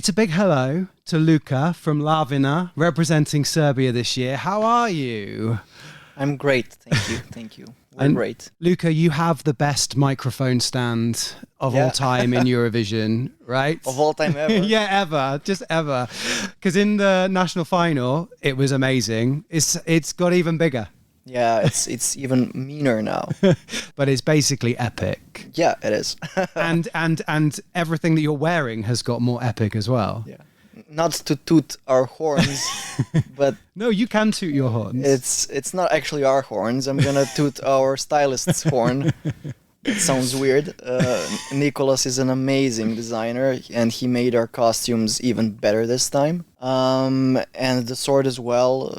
It's a big hello to Luka from LAVINA, representing Serbia this year. How are you? I'm great, thank you, thank you. We're great. Luka, you have the best microphone stand of all time in Eurovision, right? Of all time ever? Yeah, ever, just ever. Because in the national final, it was amazing. It's got even bigger. Yeah, it's even meaner now. But it's basically epic. Yeah, it is. and everything that you're wearing has got more epic as well. Yeah. Not to toot our horns, but no, you can toot your horns. It's not actually our horns. I'm gonna toot our stylist's horn. It sounds weird. Nicholas is an amazing designer, and he made our costumes even better this time. And the sword as well.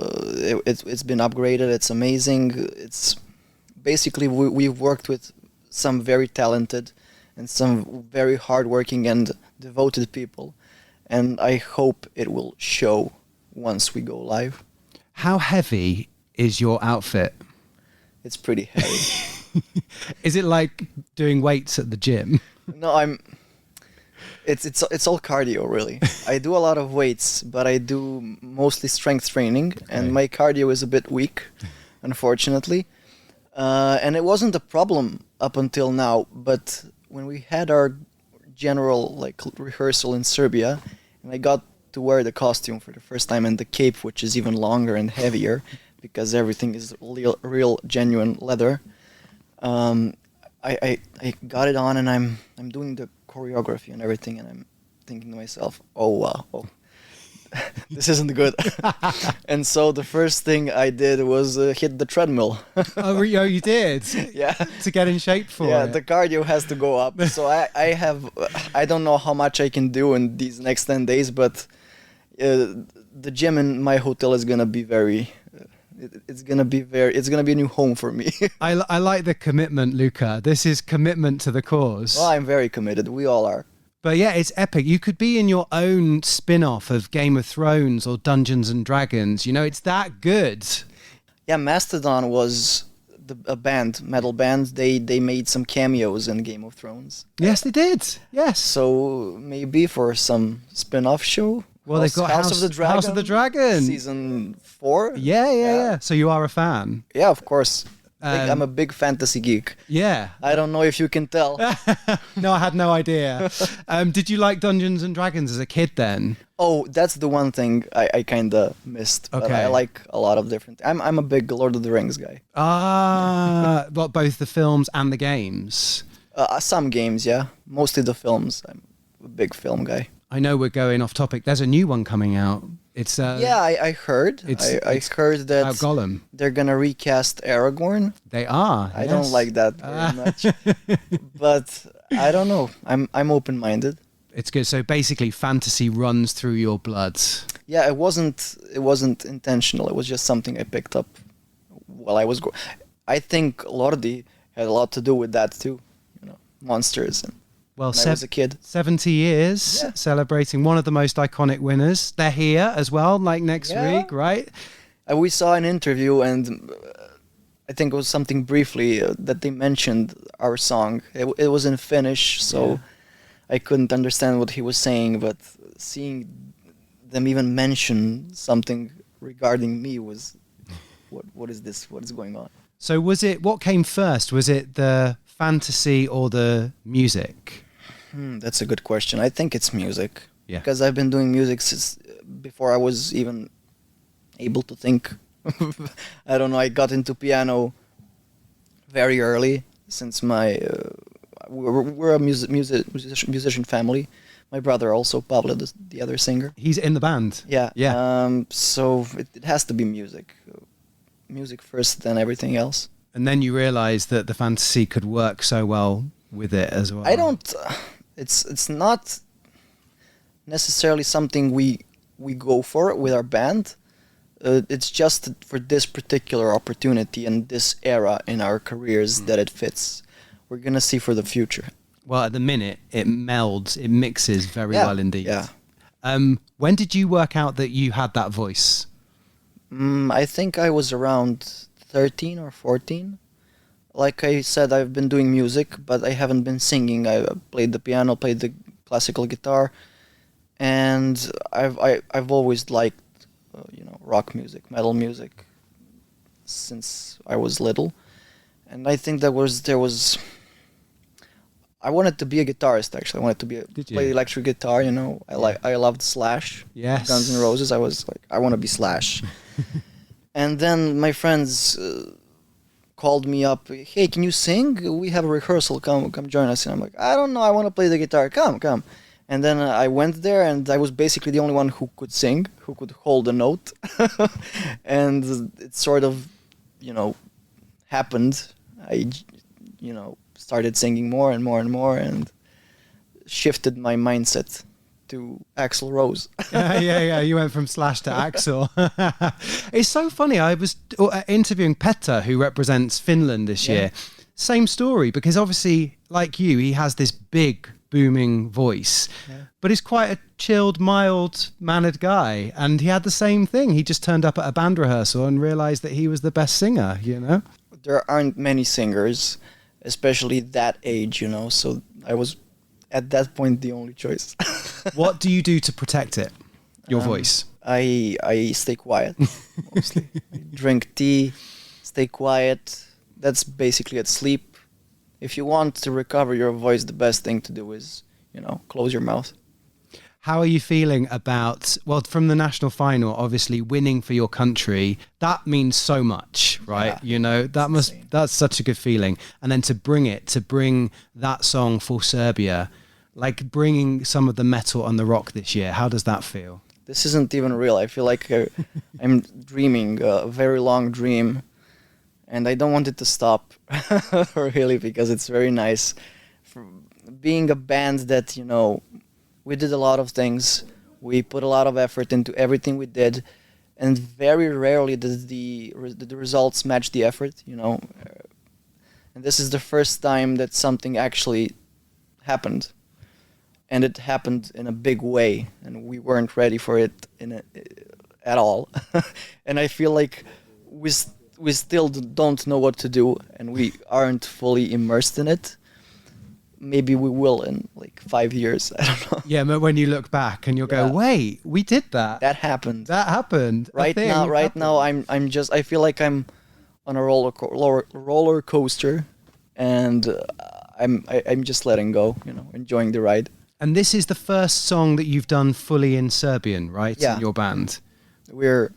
It's been upgraded. It's amazing. It's basically we've worked with some very talented and some very hardworking and devoted people. And I hope it will show once we go live. How heavy is your outfit? It's pretty heavy. Is it like doing weights at the gym? No, it's all cardio, really. I do a lot of weights, but I do mostly strength training, and my cardio is a bit weak, unfortunately. And it wasn't a problem up until now, but when we had our general rehearsal in Serbia, and I got to wear the costume for the first time and the cape, which is even longer and heavier because everything is real genuine leather. I got it on and I'm doing the choreography and everything, and I'm thinking to myself, oh wow, this isn't good. And so the first thing I did was hit the treadmill. Oh, you did? Yeah. To get in shape for it. Yeah, the cardio has to go up. So I don't know how much I can do in these next 10 days, but the gym in my hotel is gonna be it's gonna be a new home for me. I like the commitment, Luka. This is commitment to the cause. Well, I'm very committed. We all are. But yeah, it's epic. You could be in your own spin-off of Game of Thrones or Dungeons and Dragons. You know, it's that good. Yeah, Mastodon was a metal band. They made some cameos in Game of Thrones. Yes, they did. Yes. So maybe for some spin-off show. Well, they've got House of the Dragon. Season 4. Yeah. So you are a fan? Yeah, of course. I'm a big fantasy geek. Yeah. I don't know if you can tell. No, I had no idea. Did you like Dungeons and Dragons as a kid then? Oh, that's the one thing I kind of missed. Okay. But I like a lot of different... I'm a big Lord of the Rings guy. But both the films and the games? Some games, yeah. Mostly the films. I'm a big film guy. I know we're going off topic. There's a new one coming out. It's I heard. I heard that Gollum. They're gonna recast Aragorn. They are. I don't like that very much, but I don't know. I'm open-minded. It's good. So basically, fantasy runs through your blood. Yeah, it wasn't intentional. It was just something I picked up while I was growing. I think Lordi had a lot to do with that too. You know, monsters and. Well, when I was a kid. 70 years celebrating one of the most iconic winners. They're here as well, like next week, right? We saw an interview, and I think it was something briefly that they mentioned our song. It was in Finnish, so I couldn't understand what he was saying, but seeing them even mention something regarding me was, what is this? What is going on? So what came first? Was it the fantasy or the music? That's a good question. I think it's music. Yeah. Because I've been doing music since before I was even able to think. I don't know. I got into piano very early since we're a musician family. My brother also, Pablo, the other singer. He's in the band. Yeah. Yeah. So it has to be music. Music first, then everything else. And then you realize that the fantasy could work so well with it as well. I don't... It's not necessarily something we go for with our band. It's just for this particular opportunity and this era in our careers that it fits. We're going to see for the future. Well, at the minute, it mixes very well indeed. Yeah. When did you work out that you had that voice? I think I was around 13 or 14. Like I said, I've been doing music, but I haven't been singing. I played the piano, played the classical guitar, and and I've always liked rock music, metal music since I was little, and I think there was I wanted to be a guitarist. Actually, I wanted to play electric guitar. I loved Slash, yes, Guns N' Roses. I was like, I want to be Slash. And then my friends called me up. Hey, can you sing? We have a rehearsal. Come join us. And I'm like, I don't know. I want to play the guitar. Come. And then I went there, and I was basically the only one who could sing, who could hold a note. And it sort of, happened. I, started singing more and more and more, and shifted my mindset to Axl Rose. yeah. You went from Slash to Axl. It's so funny. I was interviewing Petter, who represents Finland this year. Same story, because obviously, like you, he has this big, booming voice, but he's quite a chilled, mild mannered guy, and he had the same thing. He just turned up at a band rehearsal and realized that he was the best singer. There aren't many singers, especially that age, so I was at that point the only choice. What do you do to protect it, your voice? I stay quiet mostly. Drink tea, stay quiet. That's basically it. Sleep. If you want to recover your voice, the best thing to do is, close your mouth. How are you feeling about, from the national final, obviously winning for your country? That means so much, right? That's such a good feeling. And then to bring that song for Serbia, like bringing some of the metal and the rock this year, how does that feel? This isn't even real. I feel like I'm dreaming a very long dream, and I don't want it to stop, really, because it's very nice. Being a band that, we did a lot of things. We put a lot of effort into everything we did, and very rarely did the results match the effort, And this is the first time that something actually happened, and it happened in a big way, and we weren't ready for it at all. And I feel like we still don't know what to do, and we aren't fully immersed in it. Maybe we will in like 5 years. I don't know. Yeah, but when you look back and you'll go, wait, we did that. That happened. Right now, I feel like I'm on a roller coaster, and I'm just letting go, enjoying the ride. And this is the first song that you've done fully in Serbian, right? Yeah. In your band. We're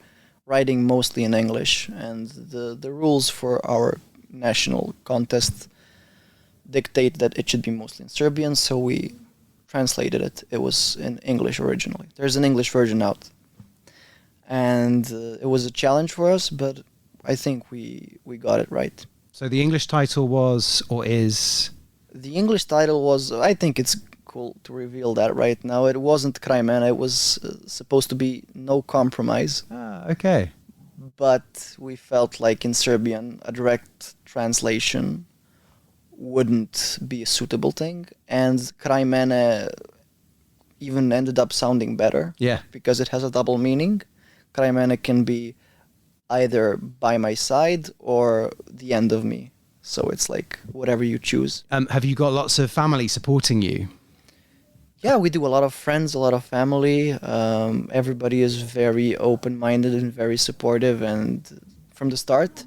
writing mostly in English, and the rules for our national contest dictate that it should be mostly in Serbian, so we translated it. It was in English originally. There's an English version out. And it was a challenge for us, but I think we got it right. So the English title was, or is? The English title was, I think it's cool to reveal that right now. It wasn't Kraj Mene, it was supposed to be No Compromise. Okay. But we felt like in Serbian, a direct translation wouldn't be a suitable thing, and Kraj Mene even ended up sounding better. Yeah. Because it has a double meaning. Kraj Mene can be either by my side or the end of me. So it's like whatever you choose. Have you got lots of family supporting you? Yeah, we do. A lot of friends, a lot of family. Everybody is very open-minded and very supportive, and from the start.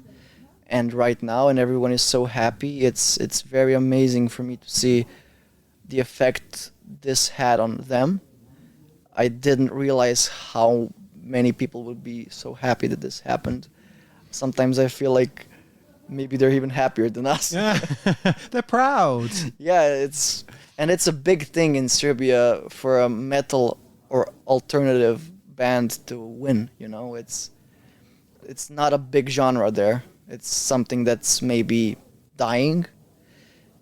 And right now, and everyone is so happy. It's very amazing for me to see the effect this had on them. I didn't realize how many people would be so happy that this happened. Sometimes I feel like maybe they're even happier than us. Yeah. They're proud. Yeah, it's a big thing in Serbia for a metal or alternative band to win. It's not a big genre there. It's something that's maybe dying,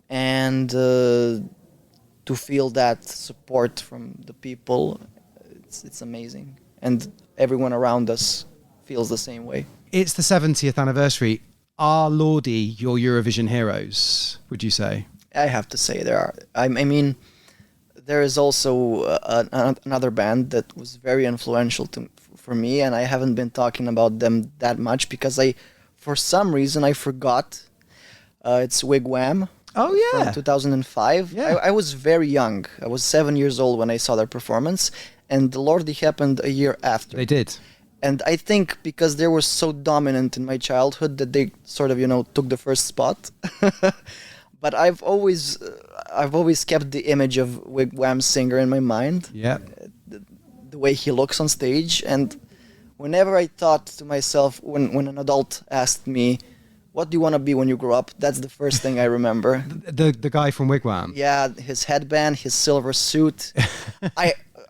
and to feel that support from the people, it's amazing. And everyone around us feels the same way. It's the 70th anniversary. Are Lordi your Eurovision heroes, would you say? I have to say there are. I mean, there is also another band that was very influential for me, and I haven't been talking about them that much because for some reason, I forgot. It's Wig Wam. Oh, yeah. From 2005. Yeah. I was very young. I was 7 years old when I saw their performance, and Lordi happened a year after. They did. And I think because they were so dominant in my childhood that they sort of, took the first spot. But I've always kept the image of Wig Wam singer in my mind. Yeah. The way he looks on stage. And whenever I thought to myself, when an adult asked me, what do you want to be when you grow up? That's the first thing I remember. The guy from Wig Wam. Yeah, his headband, his silver suit.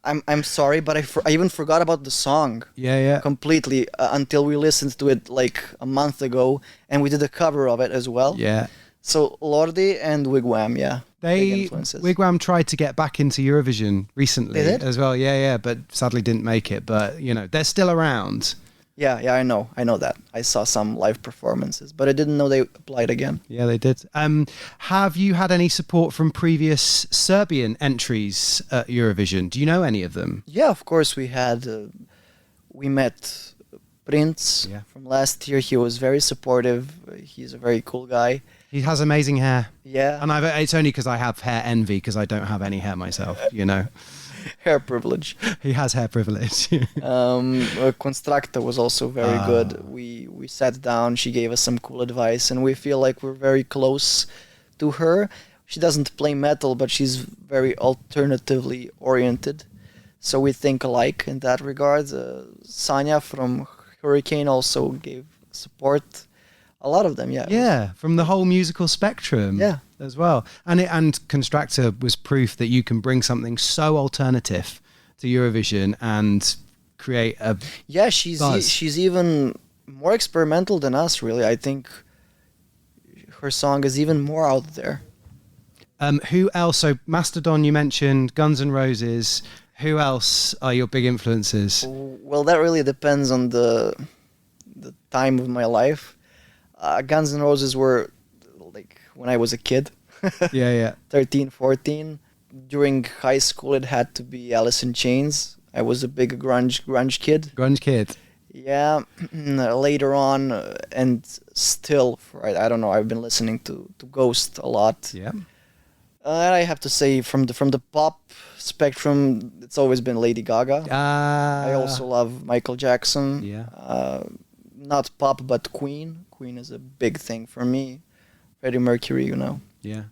I'm sorry, but I even forgot about the song. Yeah. Completely until we listened to it like a month ago, and we did a cover of it as well. Yeah. So Lordi and Wig Wam, yeah. Wig Wam tried to get back into Eurovision recently as well. Yeah, but sadly didn't make it. But they're still around. Yeah, I know that. I saw some live performances, but I didn't know they applied again. Yeah, they did. Have you had any support from previous Serbian entries at Eurovision? Do you know any of them? Yeah, of course we had. We met Prince from last year. He was very supportive. He's a very cool guy. He has amazing hair. Yeah. And it's only because I have hair envy because I don't have any hair myself, Hair privilege. He has hair privilege. Constructa was also very good. We sat down, she gave us some cool advice, and we feel like we're very close to her. She doesn't play metal, but she's very alternatively oriented. So we think alike in that regard. Sanya from Hurricane also gave support. A lot of them, yeah. Yeah, from the whole musical spectrum as well. And Constructor was proof that you can bring something so alternative to Eurovision and create a she's even more experimental than us, really. I think her song is even more out there. Who else? So Mastodon, you mentioned, Guns N' Roses. Who else are your big influences? Well, that really depends on the time of my life. Guns N' Roses were like when I was a kid. Yeah. 13, 14. During high school, it had to be Alice in Chains. I was a big grunge kid. Grunge kid. Yeah. Later on, and still, I don't know, I've been listening to Ghost a lot. Yeah. And I have to say, from the pop spectrum, it's always been Lady Gaga. I also love Michael Jackson. Yeah. Not pop, but Queen. Queen is a big thing for me. Freddie Mercury, Yeah.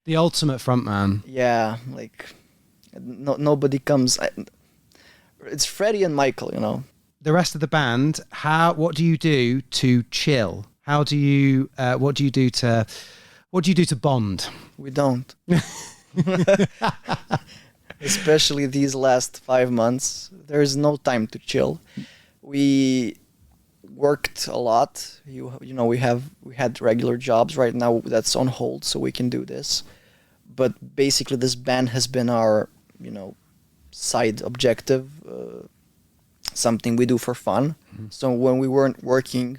The ultimate frontman. Yeah, like nobody comes. It's Freddie and Michael, The rest of the band, what do you do to chill? What do you do to bond? We don't. Especially these last 5 months, there is no time to chill. We worked a lot. We had regular jobs. Right now that's on hold, so we can do this. But basically, this band has been our side objective, something we do for fun. Mm-hmm. So when we weren't working,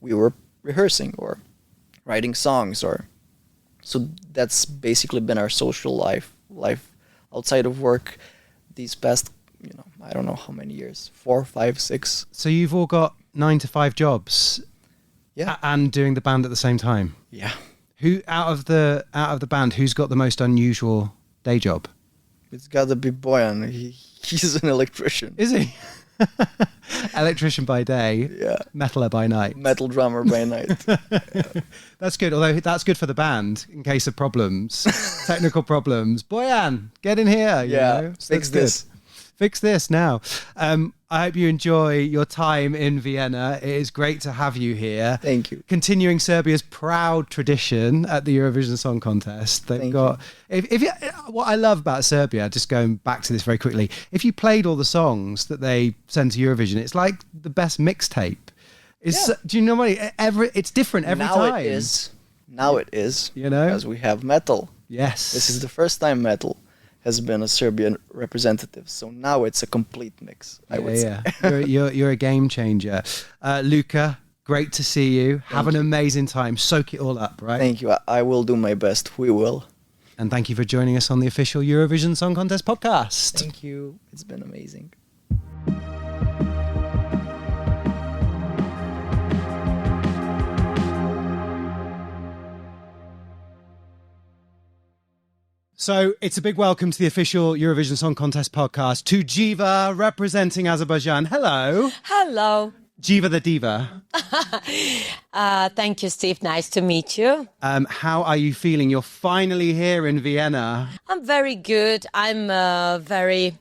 we were rehearsing or writing songs, so that's basically been our social life outside of work these past I don't know how many years, 4, 5, 6. So you've all got 9 to 5 jobs, and doing the band at the same time. Yeah. Who out of the band, who's got the most unusual day job? It's got to be Bojan. He's an electrician. Is he? Electrician by day, metaler by night. Metal drummer by night. That's good. Although that's good for the band in case of problems, technical problems. Bojan, get in here. Fix this now. I hope you enjoy your time in Vienna. It is great to have you here. Thank you. Continuing Serbia's proud tradition at the Eurovision Song Contest. They've got. If you, what I love about Serbia, just going back to this very quickly, if you played all the songs that they send to Eurovision, it's like the best mixtape. Do you know what? It's different every time. Now it is. Because we have metal. Yes. This is the first time metal has been a Serbian representative, so now it's a complete mix. I would say. You're a game changer, Luca. Great to see you. Have an amazing time. Soak it all up, right? Thank you. I will do my best. We will. And thank you for joining us on the official Eurovision Song Contest podcast. Thank you. It's been amazing. So So it's a big welcome to the official Eurovision Song Contest podcast to Jiva representing Azerbaijan. Hello. Hello. Jiva the Diva. Thank you, Steve. Nice to meet you. How are you feeling? You're finally here in Vienna. I'm very good. I'm very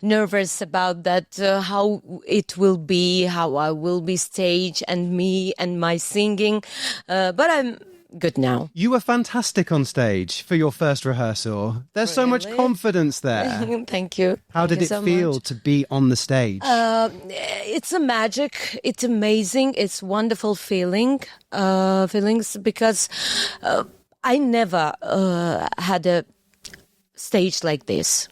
nervous about that, how it will be, how I will be staged and me and my singing. But I'm good now. You were fantastic on stage for your first rehearsal. There's so much confidence there. Thank you. How did it feel to be on the stage? It's a magic. It's amazing. It's wonderful feelings because I never had a stage like this.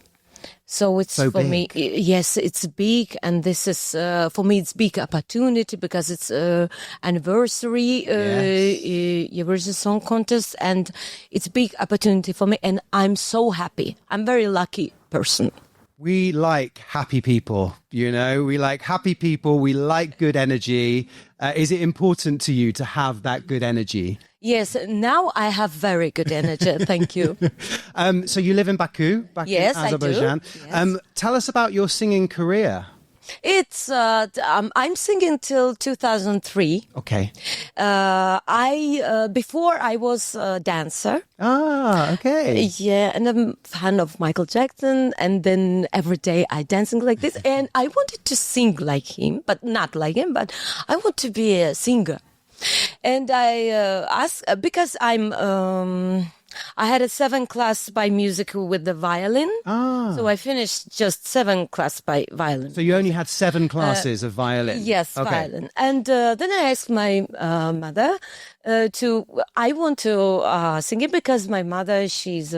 So it's so for big. me, yes, it's big, and this is for me, it's big opportunity because it's anniversary Eurovision Song Contest, and it's big opportunity for me, and I'm so happy. I'm very lucky person. We like happy people, you know, we like happy people. We like good energy. Is it important to you to have that good energy? Yes, now I have very good energy. Thank you. So you live in Baku Yes, in Azerbaijan. I do. Yes. Tell us about your singing career. It's I'm singing till 2003. Okay. Before I was a dancer. Ah, okay. Yeah, and I'm a fan of Michael Jackson, and then every day I dancing like this, and I wanted to sing like him, but not like him, but I want to be a singer. And I asked, because I had a 7 class by music with the violin. So I finished just 7 class by violin. So you only had 7 classes of violin? Yes, okay. Violin. And then I asked my mother I want to sing it because my mother, she's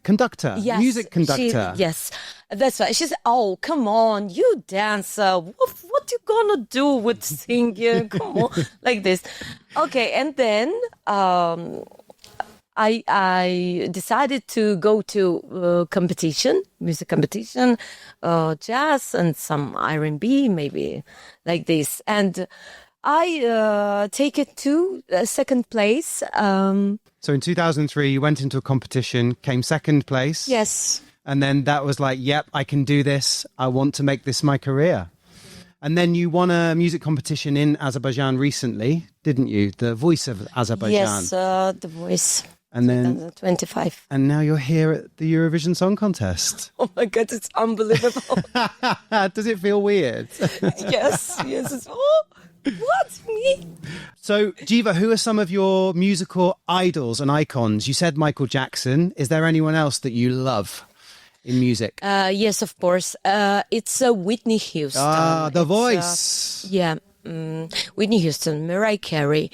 conductor, yes, music conductor. Yes, that's right. She said, "Oh, come on, you dancer. What you gonna do with singing? Come on," like this. Okay, and then I decided to go to music competition, jazz and some R&B, maybe like this. And I take it to second place. So in 2003, you went into a competition, came second place. Yes. And then that was like, yep, I can do this. I want to make this my career. And then you won a music competition in Azerbaijan recently, didn't you? The Voice of Azerbaijan. Yes, The Voice. And then 25. And now you're here at the Eurovision Song Contest. Oh my God, it's unbelievable. Does it feel weird? Yes. It's, what? Me? So, Jiva, who are some of your musical idols and icons? You said Michael Jackson. Is there anyone else that you love in music? Yes, of course. It's Whitney Houston. The Voice. Yeah. Whitney Houston, Mariah Carey,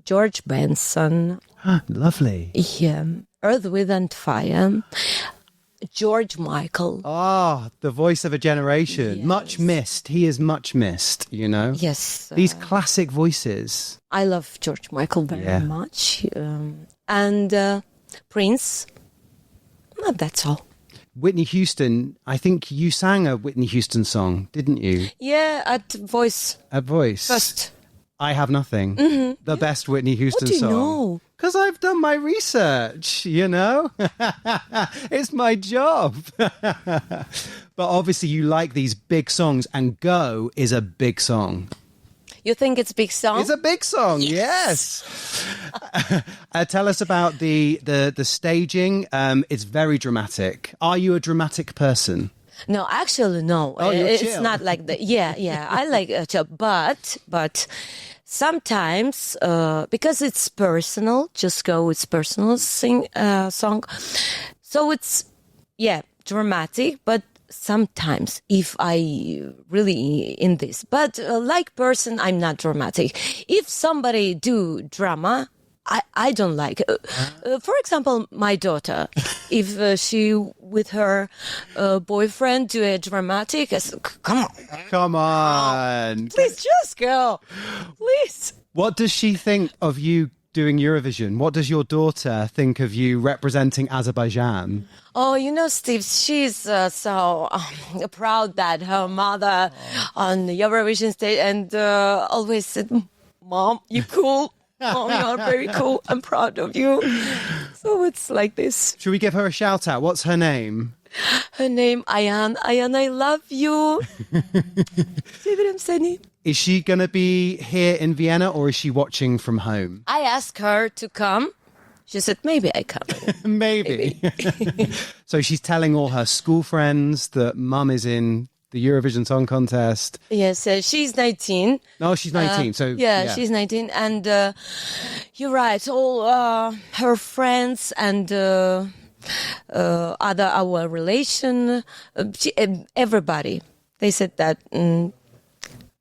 George Benson. Lovely. Yeah. Earth, Wind and Fire. George Michael. The voice of a generation. Yes. Much missed. He is much missed, you know? Yes. These classic voices. I love George Michael very much. And Prince. That's all. Whitney Houston, I think you sang a Whitney Houston song, didn't you? Yeah, at Voice. At Voice. First. I Have Nothing. Mm-hmm. The best Whitney Houston song. What do you know? Because I've done my research, you know? It's my job. But obviously you like these big songs, and Go is a big song. You think it's a big song? It's a big song, yes. Tell us about the staging. It's very dramatic. Are you a dramatic person? No, actually, no. Oh, it's chill. not like that. Yeah. I like chill, but sometimes because it's personal, just go. It's personal song, so it's dramatic, but. Sometimes if I really in this, but like person, I'm not dramatic. If somebody do drama, I don't like. For example, my daughter, if she with her boyfriend do a dramatic, I said, come on, please just go, please. What does she think of you doing Eurovision? What does your daughter think of you representing Azerbaijan? Oh, you know, Steve, she's so proud that her mother on the Eurovision stage and always said, "Mom, you cool." Oh, you're very cool. I'm proud of you. So it's like this. Should we give her a shout out? What's her name? Her name, Ayan. Ayan, I love you. Severim seni. Is she going to be here in Vienna or is she watching from home? I asked her to come. She said, maybe I come. Maybe. So she's telling all her school friends that mum is in the Eurovision Song Contest. Yes, she's 19. No, she's 19. Yeah, she's 19. And you're right. All her friends and other our relation, everybody. They said that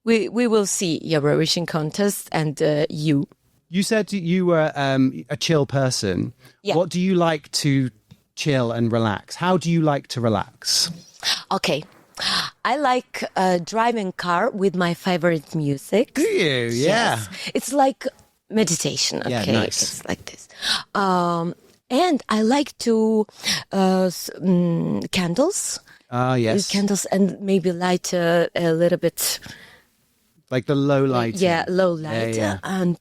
we will see Eurovision Contest and you. You said you were a chill person. Yeah. What do you like to chill and relax? How do you like to relax? Okay. I like driving car with my favorite music. Do you? Yeah. Yes. It's like meditation. Okay. Yeah, nice. It's like this. And I like to candles. Yes. Candles and maybe light a little bit. Like the low lighting. Yeah, low light and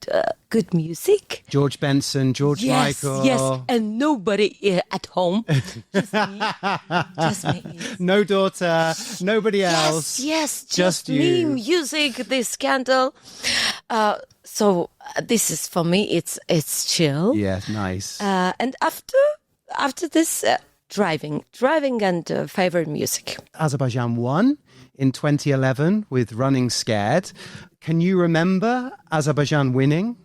good music. George Benson, George Michael. Yes, and nobody at home. Just me. Just me. No daughter, nobody else. Yes, just me, you. music, this candle. So this is for me. It's chill. Yeah, nice. And after this, driving and favorite music. Azerbaijan won in 2011 with Running Scared. Can you remember Azerbaijan winning?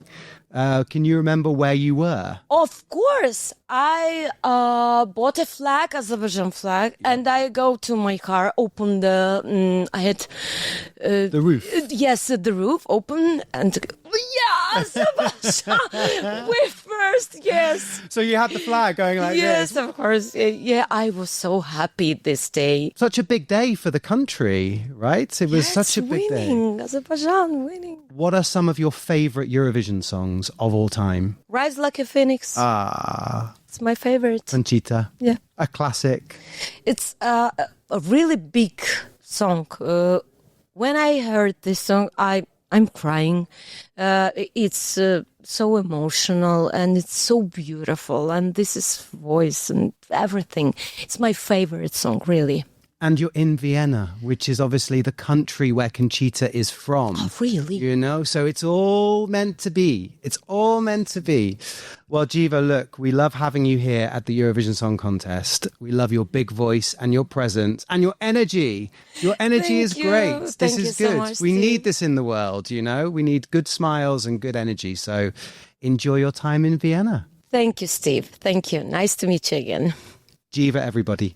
Can you remember where you were? Of course. I bought a flag, Azerbaijan flag, and I go to my car, open the, I had... The roof. Yes, the roof, open, and Azerbaijan, we're first, yes. So you had the flag going like yes, this? Yes, of course. Yeah, I was so happy this day. Such a big day for the country, right? It was such a big winning. day. Azerbaijan winning. What are some of your favorite Eurovision songs of all time? Rise Like a Phoenix. It's my favorite. Conchita. Yeah. A classic. It's a really big song. When I heard this song, I'm crying. It's so emotional and it's so beautiful. And this is voice and everything. It's my favorite song, really. And you're in Vienna, which is obviously the country where Conchita is from. Oh, really? You know, so it's all meant to be. It's all meant to be. Well, Jiva, look, we love having you here at the Eurovision Song Contest. We love your big voice and your presence and your energy. Your energy is great. This is good. So much, we Steve. need this in the world, you know? We need good smiles and good energy. So enjoy your time in Vienna. Thank you, Steve. Thank you. Nice to meet you again. Jiva, everybody.